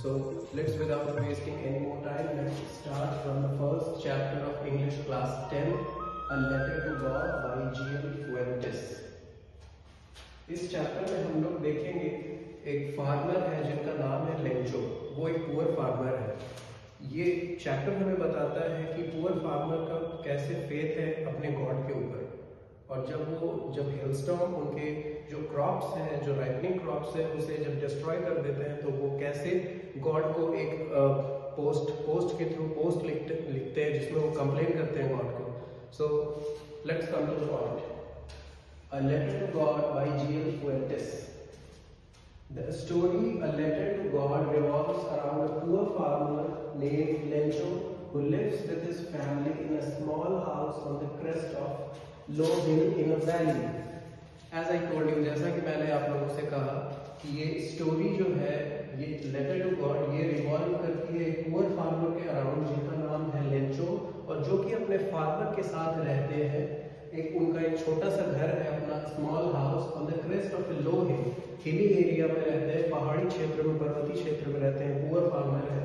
So let's, without wasting any more time, let's start from the first chapter of English class 10, A Letter to God by G.L. Fuentes. इस chapter में हम लोग देखेंगे एक farmer है जिनका नाम है लेंचो। वो एक पुअर फार्मर है। ये चैप्टर हमें बताता है कि पुअर फार्मर का कैसे फेथ है अपने गॉड के ऊपर, और जब हेलस्टॉर्म उनके जो क्रॉप्स हैं, जो राइपनिंग क्रॉप्स है, उसे जब डिस्ट्रॉय कर देते हैं तो वो कैसे गॉड को एक पोस्ट के थ्रू पोस्ट लिखते हैं जिसमें वो कंप्लेन करते हैं गॉड को। So let's come to the point. A Letter to God by G.L. Fuentes. The story A Letter to God revolves around a poor farmer named Lencho who lives with his family in a small house on the crest of low hill in a valley. As I told you, जैसा कि मैंने आप लोगों से कहा कि ये story जो है, ये लेटर टू गॉड, ये रिवॉल्व करती है एक पुअर फार्मर के अराउंड जिनका नाम है लेंचो, और जो कि अपने फार्मर के साथ रहते हैं। उनका एक छोटा सा घर है, अपना small house on the crest of low hill, hilly area में रहते हैं, पहाड़ी क्षेत्र में, पर्वतीय क्षेत्र में रहते हैं, पुअर फार्मर है।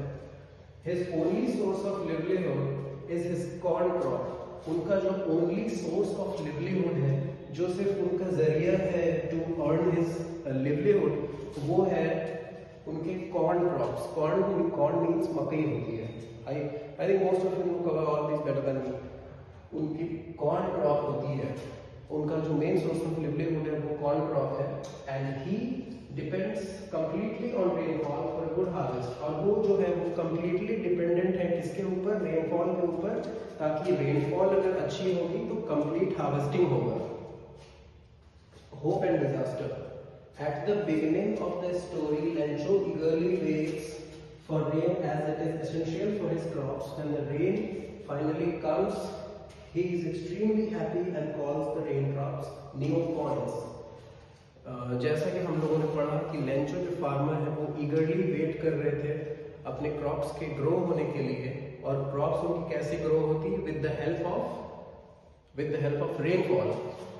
His only source of livelihood is his corn crop. उनका जो ओनली सोर्स ऑफ लिवलीहुड है, जो सिर्फ उनका जरिया है टू अर्न हिज लिवलीहुड, वो है उनके कॉर्न क्रॉप्स। कॉर्न मीन्स मकई होती है। I think most of you cover all this better than me. उनकी कॉर्न क्रॉप होती है, उनका जो मेन सोर्स ऑफ लिवलीहुड है वो कॉर्न क्रॉप है, and he depends completely on rainfall for good harvest. और वो जो है वो कंप्लीटली डिपेंडेंट है किसके ऊपर? रेनफॉल के ऊपर, ताकि रेनफॉल अगर अच्छी होगी तो कंप्लीट हार्वेस्टिंग होगा। Hope and disaster. At the beginning of the story, Lencho eagerly waits for rain as it is essential for his crops. When the rain finally comes, he is extremely happy and calls the raindrops new coins. जैसा कि हम लोगों ने पढ़ा कि Lencho जो farmer है वो ईगरली वेट कर रहे थे अपने क्रॉप्स के ग्रो होने के लिए, और क्रॉप्स उनकी कैसे ग्रो होती? With the help of rainfall.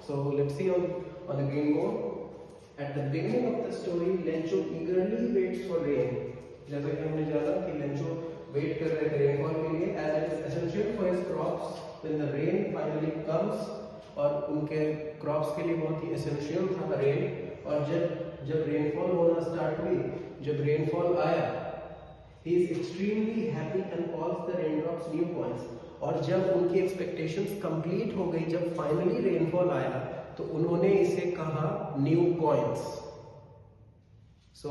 So let's C on the green board. At the beginning of the story, Lencho eagerly waits for rain. जैसा कि हमने जाना कि लेंचो वेट कर रहे थे रेनफॉल के लिए, as it is essential for his crops when the rain finally comes। और उनके क्रॉप्स के लिए बहुत ही एसेंशियल था रेन, और जब रेनफॉल होना स्टार्ट हुई, जब रेनफॉल आया, he is extremely happy and calls the raindrops new coins। और जब उनकी एक्सपेक्टेशंस कंप्लीट हो गई, जब फाइनली रेनफॉल आया, तो उन्होंने इसे कहा new coins. So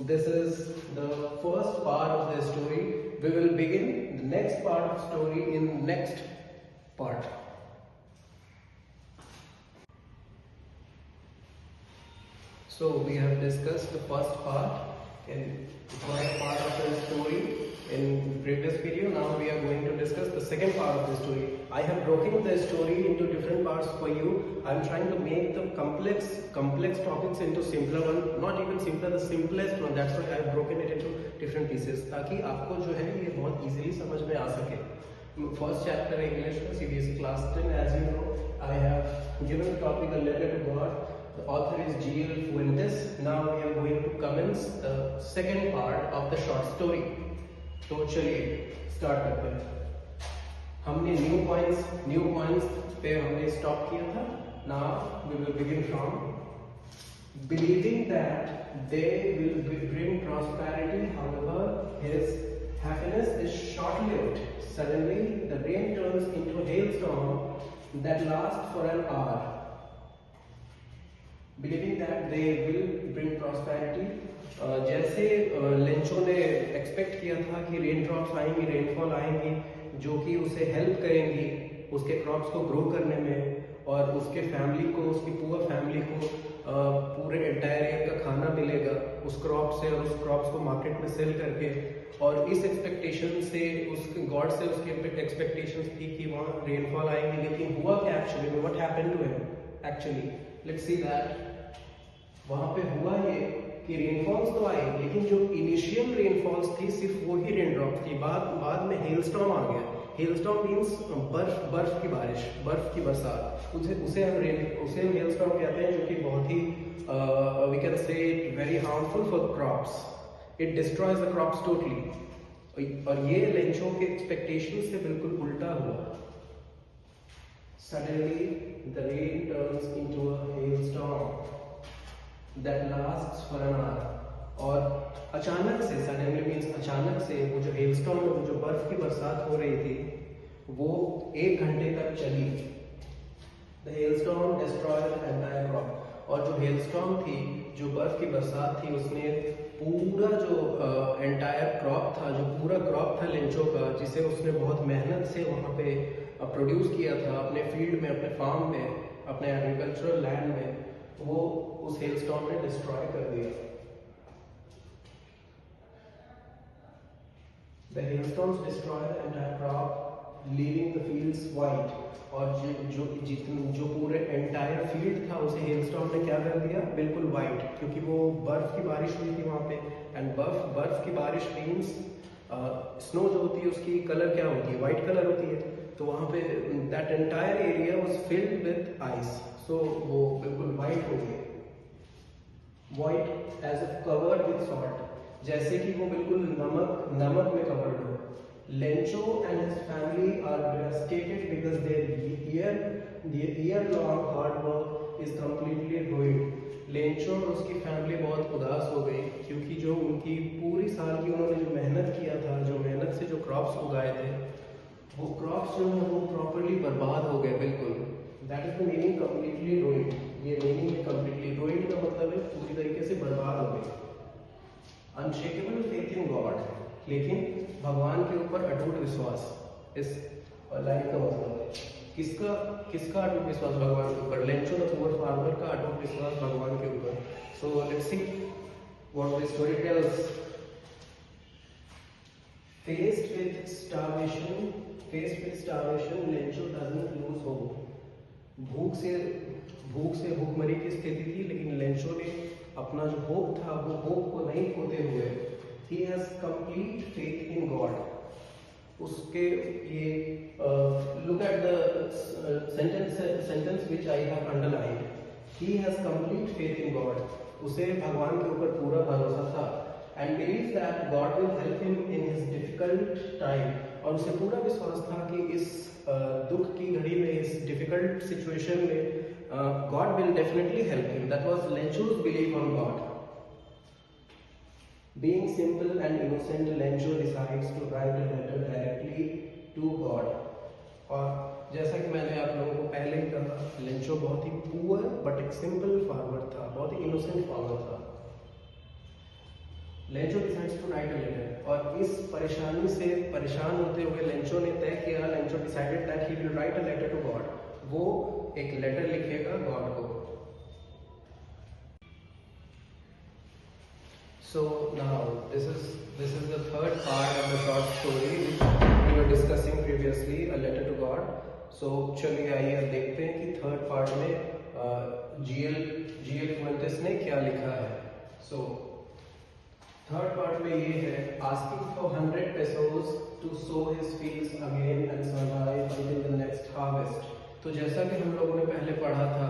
this is the first part of the story. We will begin the next part of story in next part. So we have discussed the first part in the first part of the story in the previous video. Now we are going to discuss the second part of the story. I have broken the story into different parts for you. I am trying to make the complex topics into simpler one, not even simpler, the simplest one. That's why I have broken it into different pieces, ताकि आपको जो है ये बहुत easily समझ में आ सके। First chapter English CBSE class 10, as you know, I have given the topic A Letter to God. The author is G.L. Fuentes. Now we are going to commence the second part of the short story. तो चलिए start करते हैं। हमने new coins पे हमने stop किया था। Now we will begin from believing that they will bring prosperity. However, his happiness is short-lived. Suddenly, the rain turns into a hailstorm that lasts for an hour. Believing that they will bring prosperity, जैसे Lencho ने expect किया था कि rain drops आएंगी, rainfall आएंगी, जो कि उसे हेल्प करेंगी उसके क्रॉप्स को ग्रो करने में, और उसके फैमिली को, उसकी पुअर फैमिली को पूरे एंटायर ईयर का खाना मिलेगा उस क्रॉप से, और उस क्रॉप्स को मार्केट में सेल करके। और इस एक्सपेक्टेशन से, उस गॉड से उसकी एक्सपेक्टेशंस थी कि वहाँ रेनफॉल आएंगी। लेकिन हुआ क्या एक्चुअली में? What happened to him actually? Let's see that. वहां पे हुआ ये कि रेनफॉल्स तो आए, लेकिन जो इनिशियल रेनफॉल्स थी सिर्फ वो ही रेन ड्रॉप थी। बाद में हेलस्टॉर्म आ गया। हेलस्टॉर्म मीन्स बर्फ की बारिश, बर्फ की बरसात। उसे हम हेलस्टॉर्म कहते हैं, जो कि बहुत ही we can say very harmful for crops. It destroys the crops totally. और ये लेंचो के एक्सपेक्टेशन से बिल्कुल उल्टा हुआ. Suddenly the rain turns into a hailstorm that lasts for an hour. और अचानक से, suddenly means अचानक से, वो जो hailstorm है, वो जो बर्फ की बरसात हो रही थी, वो 1 घंटे तक चली. The hailstorm destroyed the entire crop. और जो hailstorm थी, जो बर्फ की बरसात थी, उसने पूरा जो एंटायर क्रॉप था, जो पूरा क्रॉप था लेंचो का, जिसे उसने बहुत मेहनत से वहाँ पे प्रोड्यूस किया था अपने फील्ड में, अपने फार्म में, अपने एग्रीकल्चरल लैंड में, वो उस हेलस्टॉर्म ने डिस्ट्रॉय कर दिया. The hailstorms destroy the entire crop, leaving the fields white. और जो पूरे एंटायर फील्ड था उसे हेलस्टॉर्म ने क्या कर दिया, बिल्कुल वाइट, क्योंकि वो बर्फ की बारिश हुई थी वहाँ पे. एंड बर्फ की बारिश मीन्स स्नो जो होती है उसकी कलर क्या होती है, वाइट कलर होती है. तो वहाँ पे that entire area was filled with ice, so वो बिल्कुल वाइट हो गए. White as if covered with salt, जैसे कि वो बिल्कुल नमक में कवर्ड हो. Lencho and his family are devastated because their year-long hard work is completely ruined. Lencho और उसकी फैमिली बहुत उदास हो गई, क्योंकि जो उनकी पूरी साल की उन्होंने जो मेहनत किया था, जो मेहनत से जो क्रॉप्स उगाए थे, वो क्रॉप्स जो है वो प्रॉपरली बर्बाद हो गए बिल्कुल. That is the meaning completely ruined. ये मीनिंग है कम्प्लीटली रूइंड का मतलब है पूरी तरीके से बर्बाद हो गई. अनशेकेबल फेथ इन गॉड, लेकिन भगवान के ऊपर अटूट विश्वास. इस लाइन का मतलब है किसका अटूट विश्वास भगवान के ऊपर? लेंचो द पुअर फार्मर का अटूट विश्वास भगवान के ऊपर. So let's see what the story tells. Faced with starvation, Lencho doesn't lose hope. भूखमरी की स्थिति थी, लेकिन लेंचो ने अपना जो होप था, वो होप को नहीं खोते हुए, he has complete faith in God. उसके ये look at the sentence which I have underlined. He has complete faith in God. उसे भगवान के ऊपर पूरा भरोसा था. And believes that God will help him in his difficult time. और उसे पूरा विश्वास था कि इस दुख की घड़ी में, इस difficult situation में, God will definitely help him. That was Lencho's belief on God. Being simple and innocent, Lencho decides to write a letter directly to God. और जैसा कि मैंने आप लोगों को पहले ही कहा, लेंचो बहुत ही पुअर बट एक सिंपल फार्मर था, बहुत ही इनोसेंट फार्मर था. Lencho decides to write a letter. और इस परेशानी से परेशान होते हुए लेंचो ने तय किया, Lencho decided that he will write a letter to God. वो एक लेटर लिखेगा गॉड को. So now this is the third part of the short story which we were discussing previously, a letter to God. So चलिए आइए अब देखते हैं कि थर्ड पार्ट में GL फुएंटेस ने क्या लिखा है. So थर्ड पार्ट में ये है, asking for 100 pesos to sow his fields again and survive until the next harvest. तो जैसा कि हम लोगों ने पहले पढ़ा था